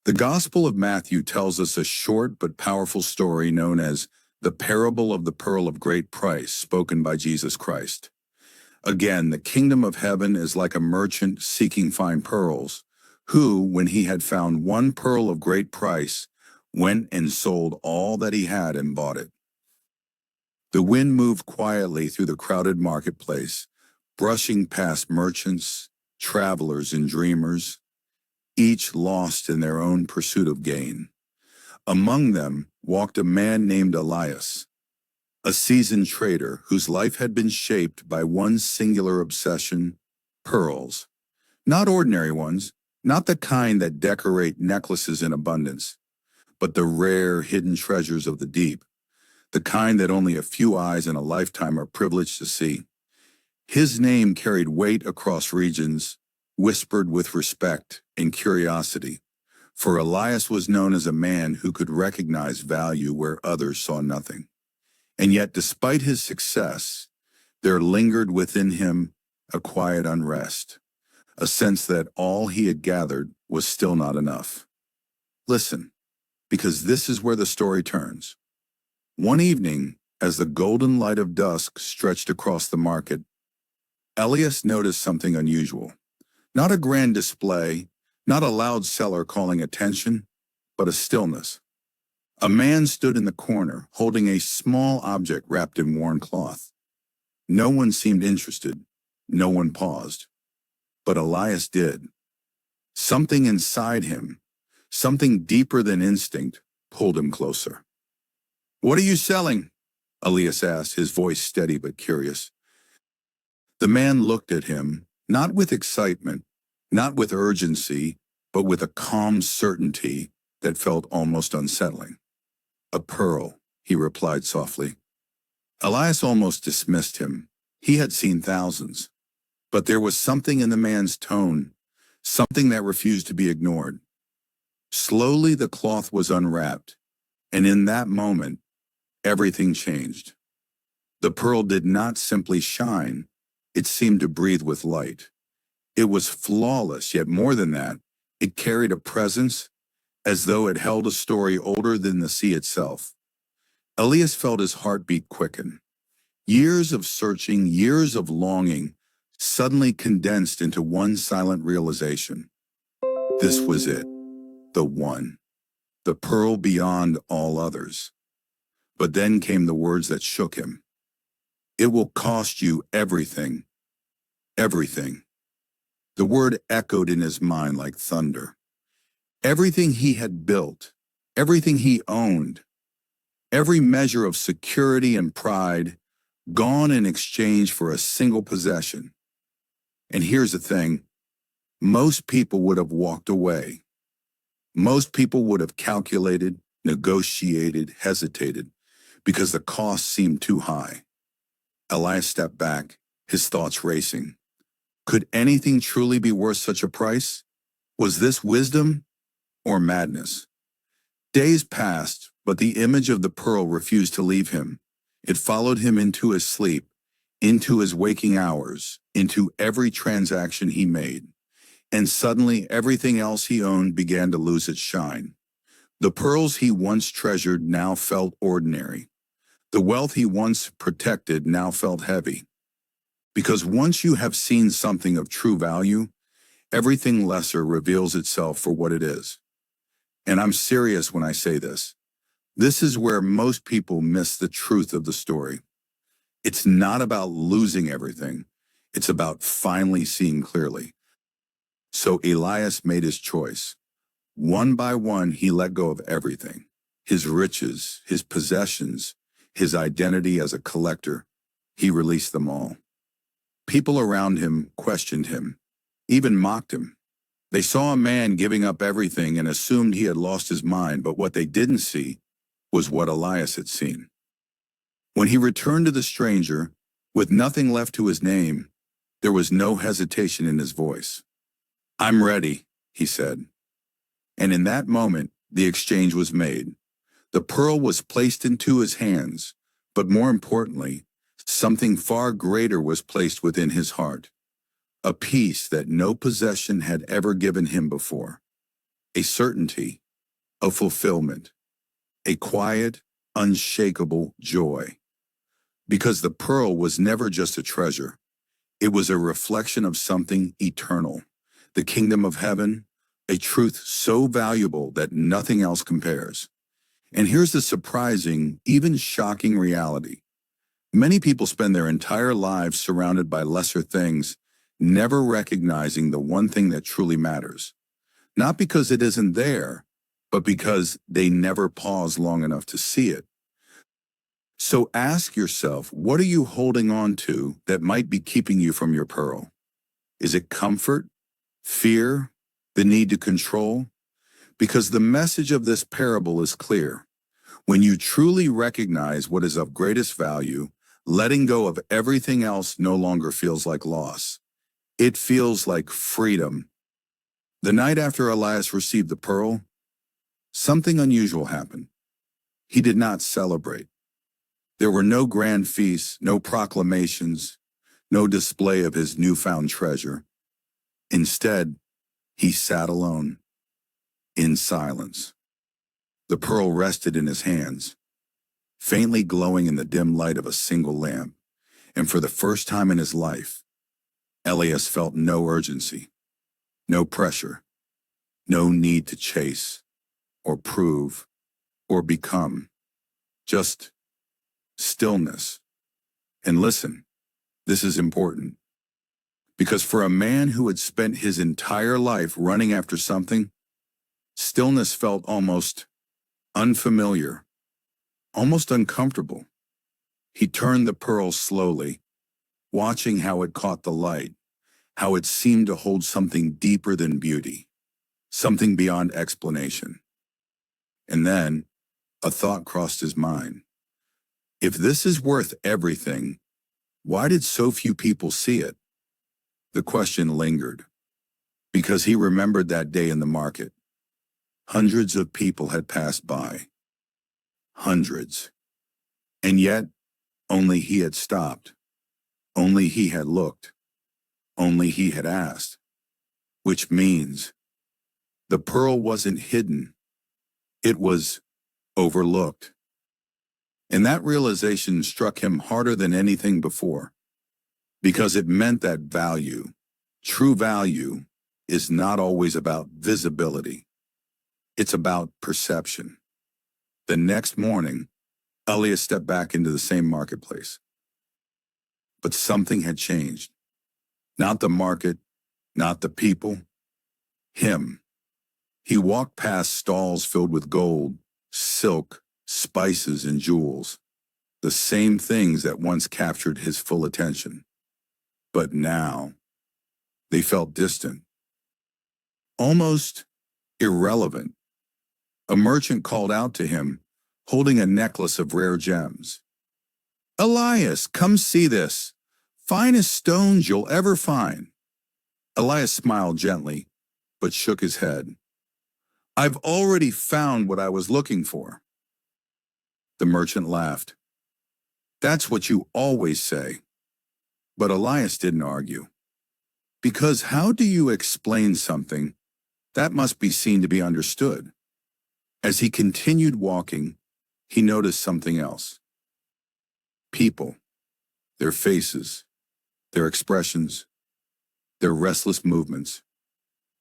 The Gospel of Matthew tells us a short but powerful story known as the parable of the pearl of great price spoken by Jesus Christ. Again, the kingdom of heaven is like a merchant seeking fine pearls, who, when he had found one pearl of great price, went and sold all that he had and bought it. The wind moved quietly through the crowded marketplace, brushing past merchants, travelers, and dreamers, each lost in their own pursuit of gain. Among them walked a man named Elias, a seasoned trader whose life had been shaped by one singular obsession: pearls. Not ordinary ones, not the kind that decorate necklaces in abundance, but the rare hidden treasures of the deep, the kind that only a few eyes in a lifetime are privileged to see. His name carried weight across regions, whispered with respect and curiosity, for Elias was known as a man who could recognize value where others saw nothing. And yet, despite his success, there lingered within him a quiet unrest, a sense that all he had gathered was still not enough. Listen, because this is where the story turns. One evening, as the golden light of dusk stretched across the market, Elias noticed something unusual. Not a grand display, not a loud seller calling attention, but a stillness. A man stood in the corner, holding a small object wrapped in worn cloth. No one seemed interested. No one paused. But Elias did. Something inside him, something deeper than instinct, pulled him closer. "What are you selling?" Elias asked, his voice steady but curious. The man looked at him, not with excitement, not with urgency, but with a calm certainty that felt almost unsettling. "A pearl," he replied softly. Elias almost dismissed him. He had seen thousands. But there was something in the man's tone, something that refused to be ignored. Slowly the cloth was unwrapped, and in that moment, everything changed. The pearl did not simply shine, it seemed to breathe with light. It was flawless, yet more than that, it carried a presence as though it held a story older than the sea itself. Elias felt his heartbeat quicken. Years of searching, years of longing, suddenly condensed into one silent realization. This was it, the one, the pearl beyond all others. But then came the words that shook him. "It will cost you everything, everything." The word echoed in his mind like thunder. Everything he had built, everything he owned, every measure of security and pride, gone in exchange for a single possession. And here's the thing, most people would have walked away. Most people would have calculated, negotiated, hesitated, because the cost seemed too high. Elias stepped back, his thoughts racing. Could anything truly be worth such a price? Was this wisdom or madness? Days passed, but the image of the pearl refused to leave him. It followed him into his sleep, into his waking hours, into every transaction he made. And suddenly everything else he owned began to lose its shine. The pearls he once treasured now felt ordinary. The wealth he once protected now felt heavy. Because once you have seen something of true value, everything lesser reveals itself for what it is. And I'm serious when I say this. This is where most people miss the truth of the story. It's not about losing everything. It's about finally seeing clearly. So Elias made his choice. One by one, he let go of everything. His riches, his possessions, his identity as a collector. He released them all. People around him questioned him, even mocked him. They saw a man giving up everything and assumed he had lost his mind, but what they didn't see was what Elias had seen. When he returned to the stranger, with nothing left to his name, there was no hesitation in his voice. "I'm ready," he said. And in that moment, the exchange was made. The pearl was placed into his hands, but more importantly, something far greater was placed within his heart, a peace that no possession had ever given him before. a certainty, a fulfillment, a quiet, unshakable joy. Because the pearl was never just a treasure. It was a reflection of something eternal, the kingdom of heaven, a truth so valuable that nothing else compares. And here's the surprising, even shocking reality. Many people spend their entire lives surrounded by lesser things, never recognizing the one thing that truly matters. Not because it isn't there, but because they never pause long enough to see it. So ask yourself, what are you holding on to that might be keeping you from your pearl? Is it comfort, fear, the need to control? Because the message of this parable is clear. When you truly recognize what is of greatest value, letting go of everything else no longer feels like loss. It feels like freedom. The night after Elias received the pearl, something unusual happened. He did not celebrate. There were no grand feasts, no proclamations, no display of his newfound treasure. Instead, he sat alone, in silence. The pearl rested in his hands, faintly glowing in the dim light of a single lamp, and for the first time in his life, Elias felt no urgency, no pressure, no need to chase, or prove, or become, just stillness. And listen, this is important, because for a man who had spent his entire life running after something, stillness felt almost unfamiliar, almost uncomfortable. He turned the pearl slowly, watching how it caught the light, how it seemed to hold something deeper than beauty, something beyond explanation. And then, a thought crossed his mind. If this is worth everything, why did so few people see it? The question lingered, because he remembered that day in the market. Hundreds of people had passed by. Hundreds. And yet, only he had stopped. Only he had looked. Only he had asked. Which means, the pearl wasn't hidden. It was overlooked. And that realization struck him harder than anything before, because it meant that value, true value, is not always about visibility. It's about perception. The next morning, Elias stepped back into the same marketplace. But something had changed. Not the market, not the people, him. He walked past stalls filled with gold, silk, spices, and jewels, the same things that once captured his full attention. But now, they felt distant, almost irrelevant. A merchant called out to him, holding a necklace of rare gems. "Elias, come see this. Finest stones you'll ever find." Elias smiled gently, but shook his head. "I've already found what I was looking for." The merchant laughed. "That's what you always say." But Elias didn't argue. Because how do you explain something that must be seen to be understood? As he continued walking, he noticed something else. People, their faces, their expressions, their restless movements.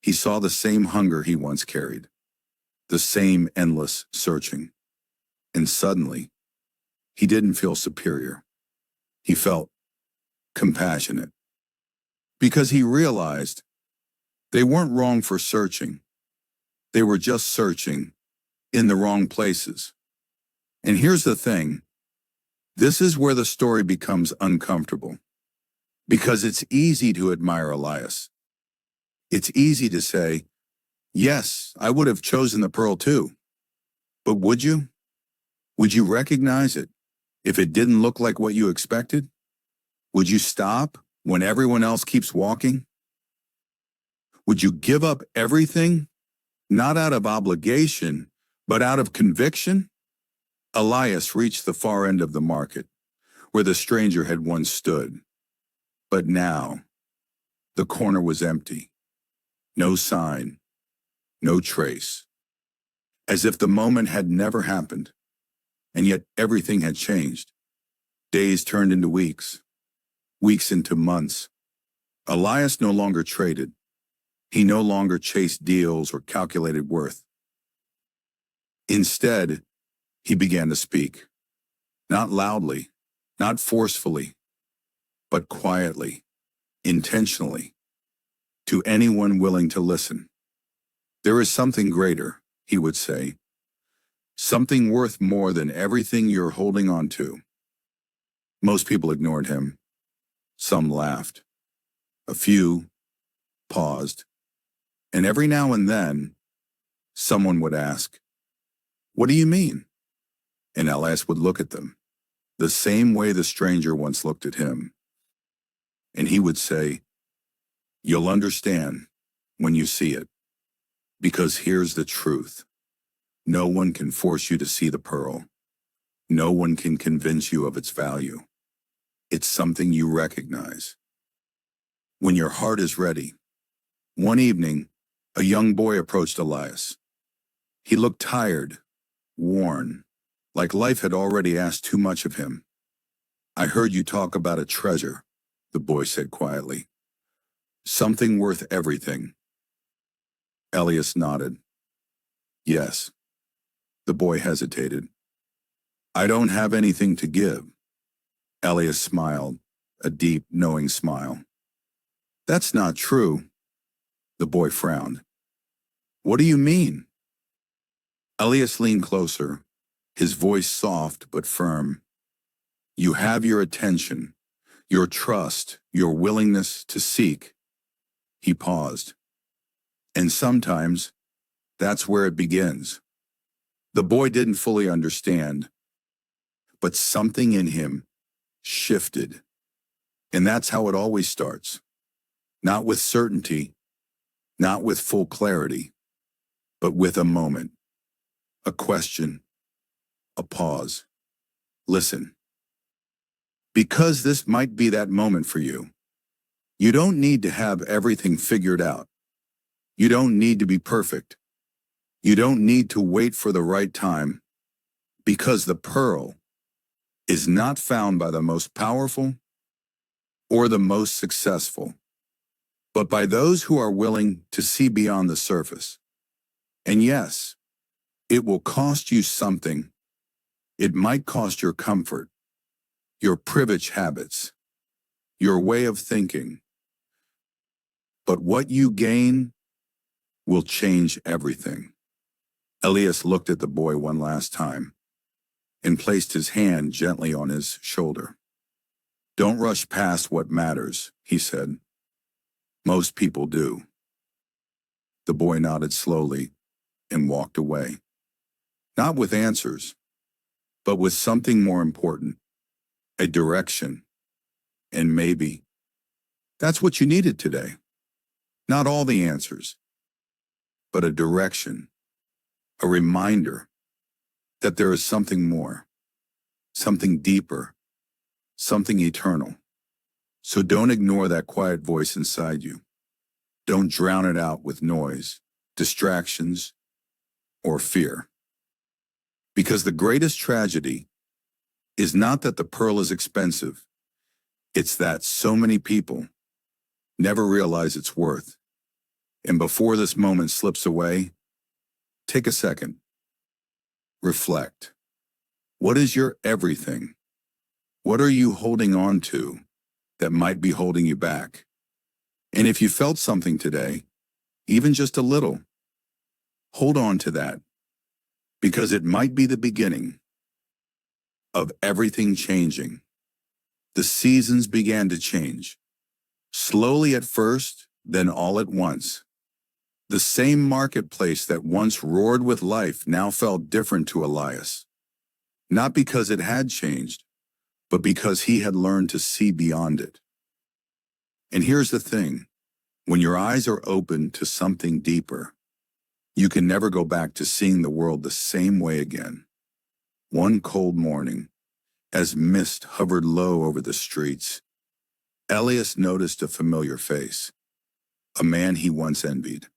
He saw the same hunger he once carried, the same endless searching. And suddenly, he didn't feel superior. He felt compassionate. Because he realized they weren't wrong for searching. They were just searching in the wrong places. And here's the thing. This is where the story becomes uncomfortable. Because it's easy to admire Elias. It's easy to say, yes, I would have chosen the pearl too. But would you? Would you recognize it if it didn't look like what you expected? Would you stop when everyone else keeps walking? Would you give up everything, not out of obligation, but out of conviction? Elias reached the far end of the market, where the stranger had once stood. But now, the corner was empty. No sign, no trace. As if the moment had never happened, and yet everything had changed. Days turned into weeks, weeks into months. Elias no longer traded. He no longer chased deals or calculated worth. Instead, he began to speak, not loudly, not forcefully, but quietly, intentionally, to anyone willing to listen. There is something greater, he would say, something worth more than everything you're holding on to. Most people ignored him. Some laughed. A few paused. And every now and then, someone would ask, "What do you mean?" And Elias would look at them, the same way the stranger once looked at him. And he would say, "You'll understand when you see it, because here's the truth. No one can force you to see the pearl. No one can convince you of its value. It's something you recognize when your heart is ready." One evening, a young boy approached Elias. He looked tired, worn, like life had already asked too much of him. "I heard you talk about a treasure," the boy said quietly. "Something worth everything." Elias nodded. "Yes." The boy hesitated. "I don't have anything to give." Elias smiled, a deep, knowing smile. "That's not true." The boy frowned. "What do you mean?" Elias leaned closer, his voice soft but firm. "You have your attention, your trust, your willingness to seek." He paused. "And sometimes, that's where it begins." The boy didn't fully understand, but something in him shifted. And that's how it always starts. Not with certainty, not with full clarity, but with a moment, a question, a pause. Listen. Because this might be that moment for you. You don't need to have everything figured out. You don't need to be perfect. You don't need to wait for the right time, because the pearl is not found by the most powerful or the most successful, but by those who are willing to see beyond the surface. And yes, it will cost you something. It might cost your comfort, your privilege habits, your way of thinking. But what you gain will change everything. Elias looked at the boy one last time and placed his hand gently on his shoulder. "Don't rush past what matters," he said. "Most people do." The boy nodded slowly and walked away. Not with answers, but with something more important, a direction. And maybe that's what you needed today. Not all the answers, but a direction, a reminder that there is something more, something deeper, something eternal. So don't ignore that quiet voice inside you. Don't drown it out with noise, distractions, or fear. Because the greatest tragedy is not that the pearl is expensive. It's that so many people never realize its worth. And before this moment slips away, take a second. Reflect. What is your everything? What are you holding on to that might be holding you back? And if you felt something today, even just a little, hold on to that, because it might be the beginning of everything changing. The seasons began to change, slowly at first, then all at once. The same marketplace that once roared with life now felt different to Elias, not because it had changed, but because he had learned to see beyond it. And here's the thing, when your eyes are open to something deeper, you can never go back to seeing the world the same way again. One cold morning, as mist hovered low over the streets, Elias noticed a familiar face, a man he once envied,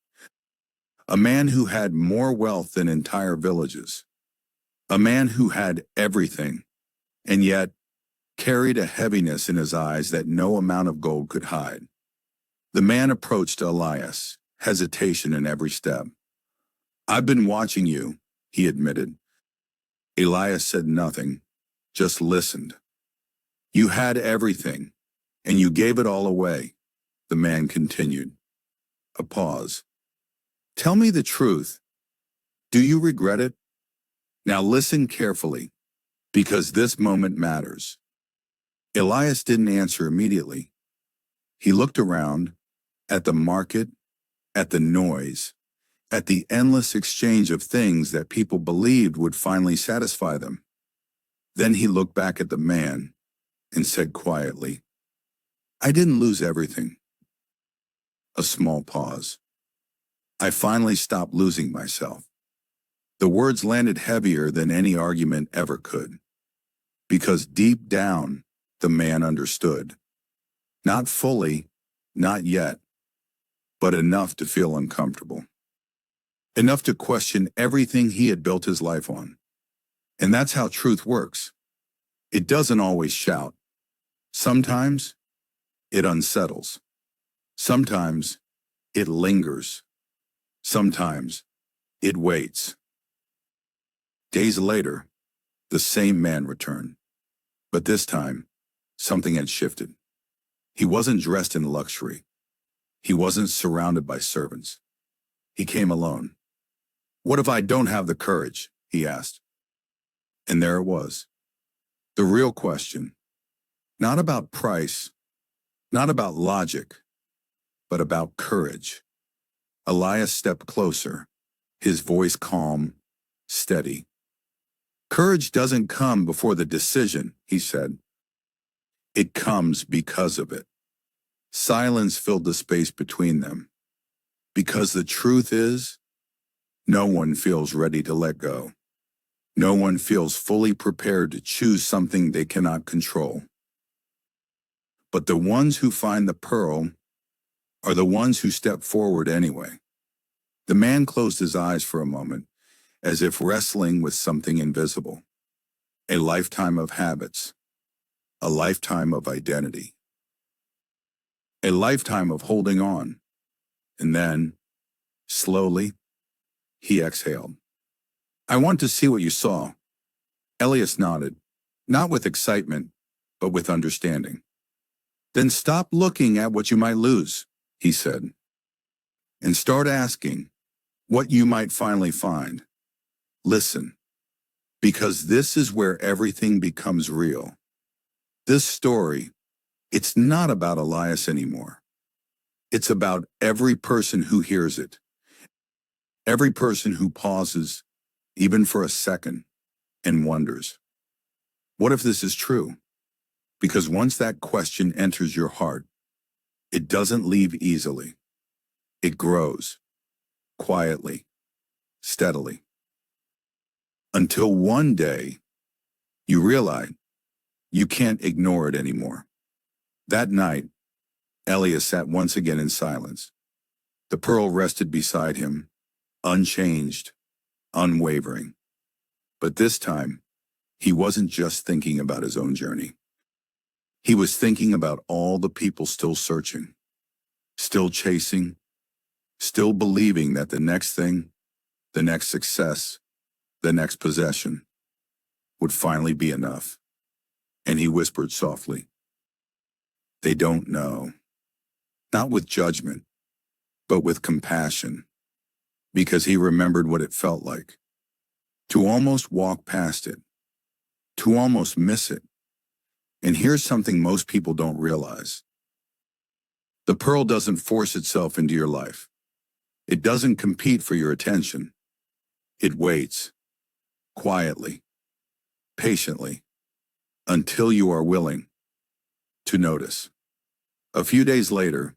A man who had more wealth than entire villages. A man who had everything, and yet carried a heaviness in his eyes that no amount of gold could hide. The man approached Elias, hesitation in every step. "I've been watching you," he admitted. Elias said nothing, just listened. "You had everything, and you gave it all away," the man continued. A pause. "Tell me the truth. Do you regret it? Now listen carefully, because this moment matters." Elias didn't answer immediately. He looked around, at the market, at the noise, at the endless exchange of things that people believed would finally satisfy them. Then he looked back at the man and said quietly, "I didn't lose everything." A small pause. "I finally stopped losing myself." The words landed heavier than any argument ever could, because deep down, the man understood. Not fully, not yet, but enough to feel uncomfortable. Enough to question everything he had built his life on. And that's how truth works. It doesn't always shout. Sometimes it unsettles. Sometimes it lingers. Sometimes it waits. Days later, the same man returned. But this time, something had shifted. He wasn't dressed in luxury. He wasn't surrounded by servants. He came alone. "What if I don't have the courage?" he asked. And there it was. The real question. Not about price, not about logic, but about courage. Elias stepped closer, his voice calm, steady. "Courage doesn't come before the decision," he said. "It comes because of it." Silence filled the space between them. Because the truth is, no one feels ready to let go. No one feels fully prepared to choose something they cannot control. But the ones who find the pearl are the ones who step forward anyway. The man closed his eyes for a moment, as if wrestling with something invisible. A lifetime of habits. A lifetime of identity. A lifetime of holding on. And then, slowly, he exhaled. "I want to see what you saw." Elias nodded, not with excitement, but with understanding. "Then stop looking at what you might lose," he said, "and start asking what you might finally find. Listen, because this is where everything becomes real. This story, it's not about Elias anymore. It's about every person who hears it, every person who pauses, even for a second, and wonders, what if this is true? Because once that question enters your heart, it doesn't leave easily. It grows, quietly, steadily, until one day you realize you can't ignore it anymore. That night, Elias sat once again in silence. The pearl rested beside him, unchanged, unwavering. But this time, he wasn't just thinking about his own journey. He was thinking about all the people still searching, still chasing, still believing that the next thing, the next success, the next possession would finally be enough. And he whispered softly, "They don't know." Not with judgment, but with compassion, because he remembered what it felt like to almost walk past it, to almost miss it. And here's something most people don't realize. The pearl doesn't force itself into your life. It doesn't compete for your attention. It waits, quietly, patiently, until you are willing to notice. A few days later,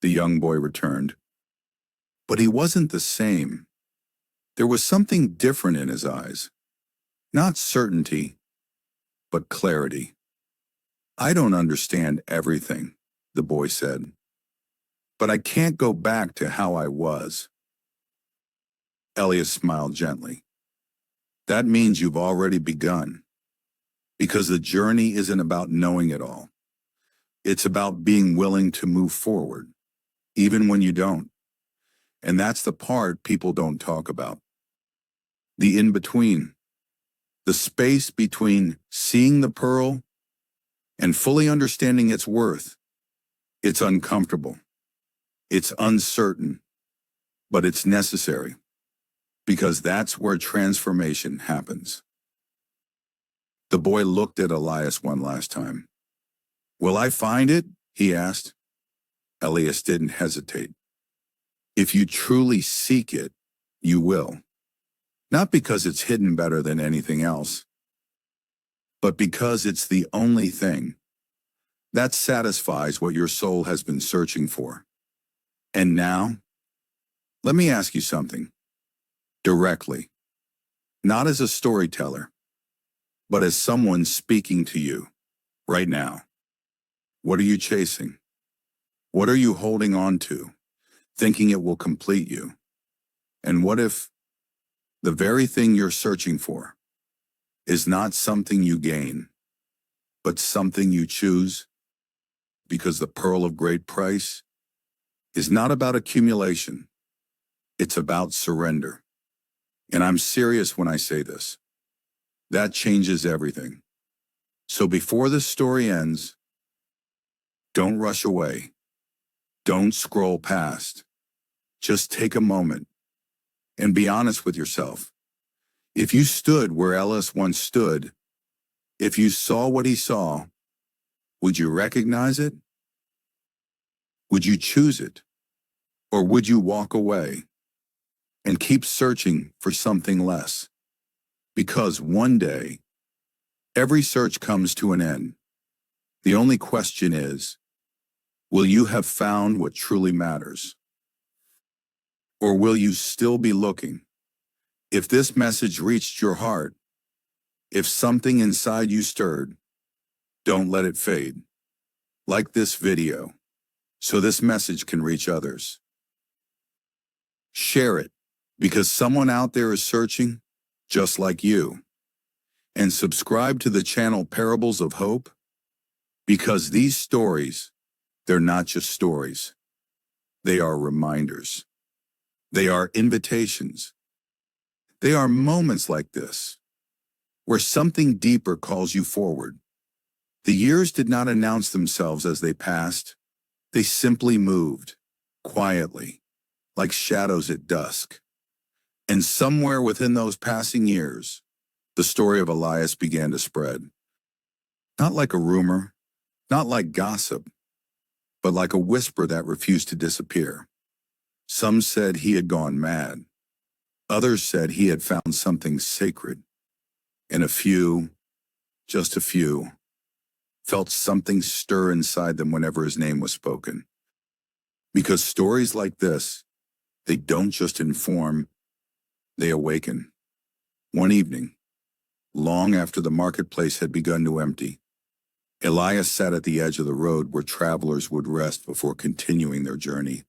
the young boy returned. But he wasn't the same. There was something different in his eyes. Not certainty, but clarity. "I don't understand everything," the boy said. "But I can't go back to how I was. Elias smiled gently. That means you've already begun, because the journey isn't about knowing it all. It's about being willing to move forward, even when you don't. And that's the part people don't talk about. The in-between. The space between seeing the pearl and fully understanding its worth. It's uncomfortable. It's uncertain. But it's necessary. Because that's where transformation happens. The boy looked at Elias one last time. Will I find it? He asked. Elias didn't hesitate. If you truly seek it, you will. Not because it's hidden better than anything else, but because it's the only thing that satisfies what your soul has been searching for. And now, let me ask you something, directly, not as a storyteller, but as someone speaking to you right now. What are you chasing? What are you holding on to, thinking it will complete you? And what if the very thing you're searching for is not something you gain, but something you choose? Because the pearl of great price is not about accumulation. It's about surrender. And I'm serious when I say this. That changes everything. So before this story ends, don't rush away. Don't scroll past. Just take a moment and be honest with yourself. If you stood where Ellis once stood, if you saw what he saw, would you recognize it? Would you choose it? Or would you walk away and keep searching for something less? Because one day, every search comes to an end. The only question is, will you have found what truly matters? Or will you still be looking? If this message reached your heart, if something inside you stirred, don't let it fade. Like this video, so this message can reach others. Share it, because someone out there is searching just like you. And subscribe to the channel Parables of Hope, because these stories, they're not just stories. They are reminders. They are invitations. They are moments like this, where something deeper calls you forward. The years did not announce themselves as they passed. They simply moved, quietly, like shadows at dusk. And somewhere within those passing years, the story of Elias began to spread. Not like a rumor, not like gossip, but like a whisper that refused to disappear. Some said he had gone mad. Others said he had found something sacred. And a few, just a few, felt something stir inside them whenever his name was spoken. Because stories like this, they don't just inform, they awaken. One evening, long after the marketplace had begun to empty, Elias sat at the edge of the road where travelers would rest before continuing their journey.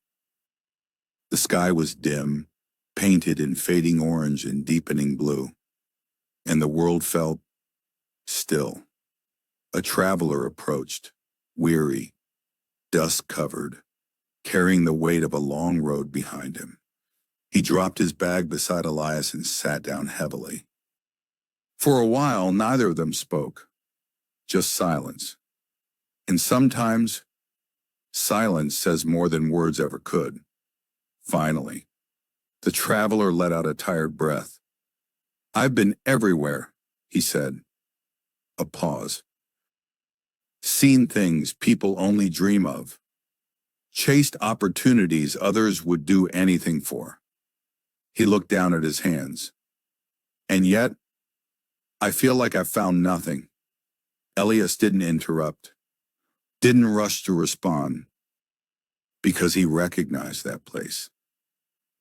The sky was dim, painted in fading orange and deepening blue, and the world felt still. A traveler approached, weary, dust-covered, carrying the weight of a long road behind him. He dropped his bag beside Elias and sat down heavily. For a while, neither of them spoke, just silence. And sometimes, silence says more than words ever could. Finally, the traveler let out a tired breath. "I've been everywhere," he said. A pause. Seen things people only dream of. Chased opportunities others would do anything for. He looked down at his hands. "And yet, I feel like I've found nothing." Elias didn't interrupt, didn't rush to respond, because he recognized that place,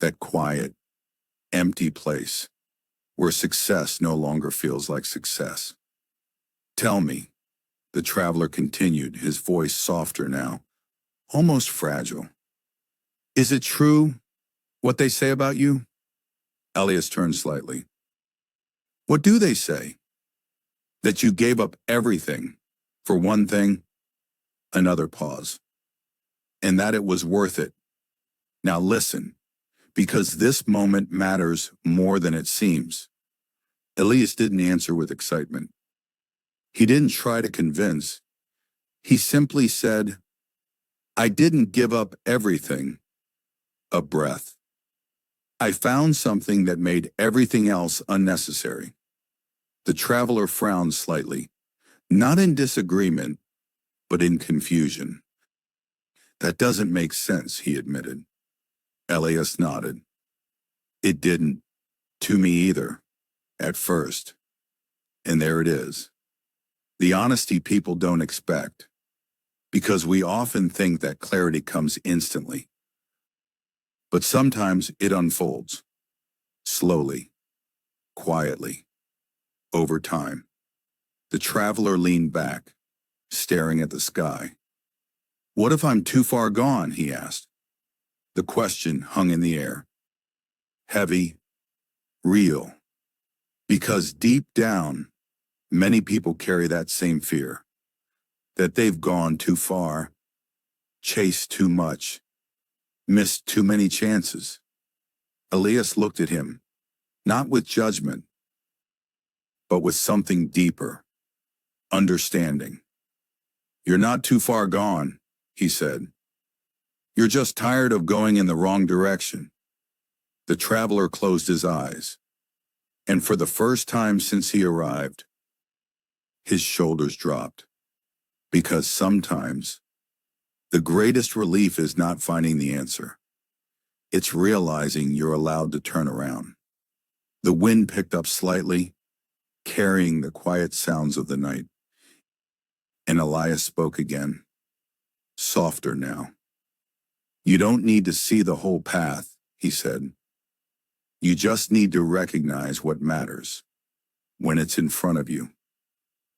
that quiet, empty place, where success no longer feels like success. "Tell me," the traveler continued, his voice softer now, almost fragile. "Is it true what they say about you? Elias turned slightly. What do they say? That you gave up everything for one thing? Another pause. And that it was worth it. Now listen, because this moment matters more than it seems. Elias didn't answer with excitement. He didn't try to convince. He simply said, I didn't give up everything. A breath. I found something that made everything else unnecessary. The traveler frowned slightly, not in disagreement, but in confusion. That doesn't make sense, he admitted. Elias nodded. It didn't, to me either, at first. And there it is. The honesty people don't expect, because we often think that clarity comes instantly. But sometimes it unfolds, slowly, quietly, over time. The traveler leaned back, staring at the sky. What if I'm too far gone, he asked. The question hung in the air. Heavy, real. Because deep down, many people carry that same fear. That they've gone too far, chased too much, missed too many chances. Elias looked at him, not with judgment, but with something deeper, understanding. You're not too far gone, he said. You're just tired of going in the wrong direction. The traveler closed his eyes, and for the first time since he arrived, his shoulders dropped. Because sometimes, the greatest relief is not finding the answer. It's realizing you're allowed to turn around. The wind picked up slightly, carrying the quiet sounds of the night. And Elias spoke again, softer now. You don't need to see the whole path, he said. You just need to recognize what matters when it's in front of you.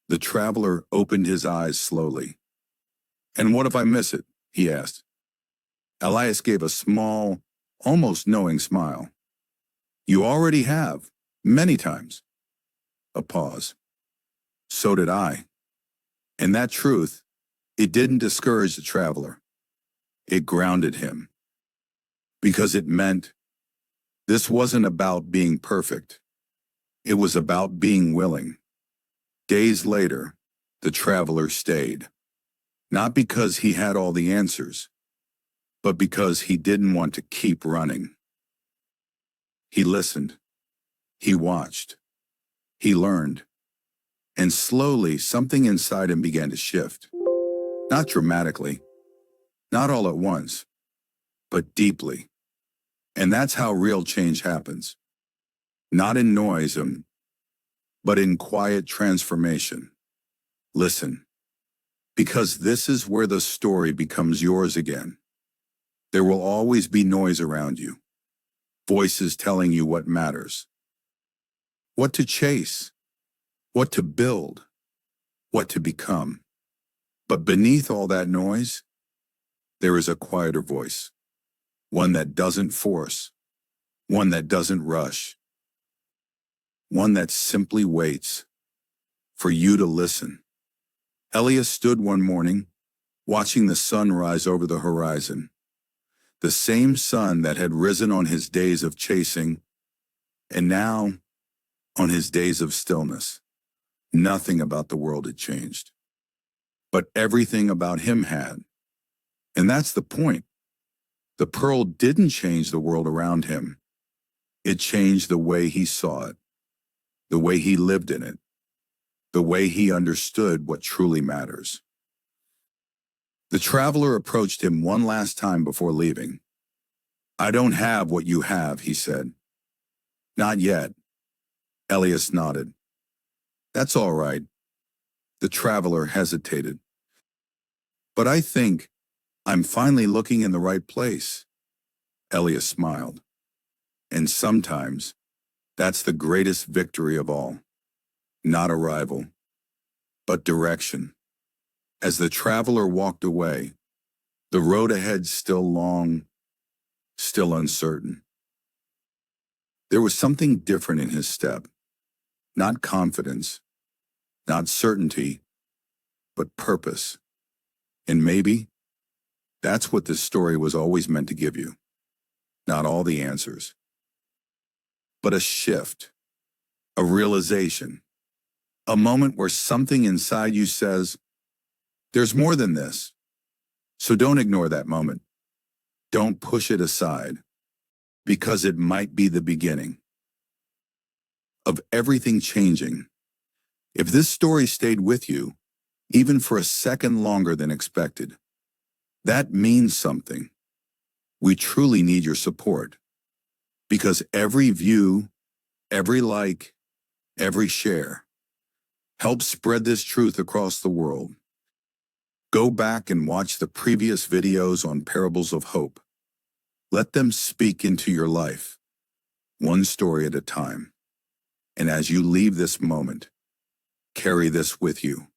The traveler opened his eyes slowly. And what if I miss it? He asked. Elias gave a small, almost knowing smile. You already have, many times. A pause. So did I. And that truth, it didn't discourage the traveler. It grounded him. Because it meant this wasn't about being perfect. It was about being willing. Days later, the traveler stayed. Not because he had all the answers, but because he didn't want to keep running. He listened. He watched. He learned. And slowly, something inside him began to shift. Not dramatically, not all at once, but deeply. And that's how real change happens. Not in noise, but in quiet transformation. Listen, because this is where the story becomes yours again. There will always be noise around you, voices telling you what matters, what to chase, what to build, what to become. But beneath all that noise, there is a quieter voice, one that doesn't force, one that doesn't rush, one that simply waits for you to listen. Elias stood one morning, watching the sun rise over the horizon, the same sun that had risen on his days of chasing, and now on his days of stillness. Nothing about the world had changed, but everything about him had. And that's the point. The pearl didn't change the world around him. It changed the way he saw it, the way he lived in it, the way he understood what truly matters. The traveler approached him one last time before leaving. I don't have what you have, he said. Not yet. Elias nodded. That's all right. The traveler hesitated. But I think I'm finally looking in the right place. Elias smiled. And sometimes that's the greatest victory of all. Not arrival, but direction. As the traveler walked away, the road ahead still long, still uncertain. There was something different in his step. Not confidence, not certainty, but purpose. And maybe that's what this story was always meant to give you. Not all the answers, but a shift, a realization, a moment where something inside you says, there's more than this. So don't ignore that moment. Don't push it aside, because it might be the beginning of everything changing. If this story stayed with you, even for a second longer than expected, that means something. We truly need your support, because every view, every like, every share helps spread this truth across the world. Go back and watch the previous videos on parables of hope. Let them speak into your life, one story at a time. And as you leave this moment, carry this with you.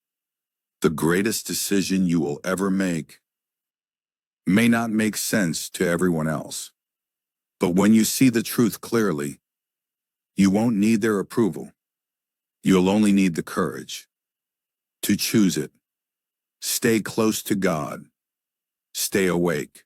The greatest decision you will ever make may not make sense to everyone else, but when you see the truth clearly, you won't need their approval. You'll only need the courage to choose it. Stay close to God. Stay awake.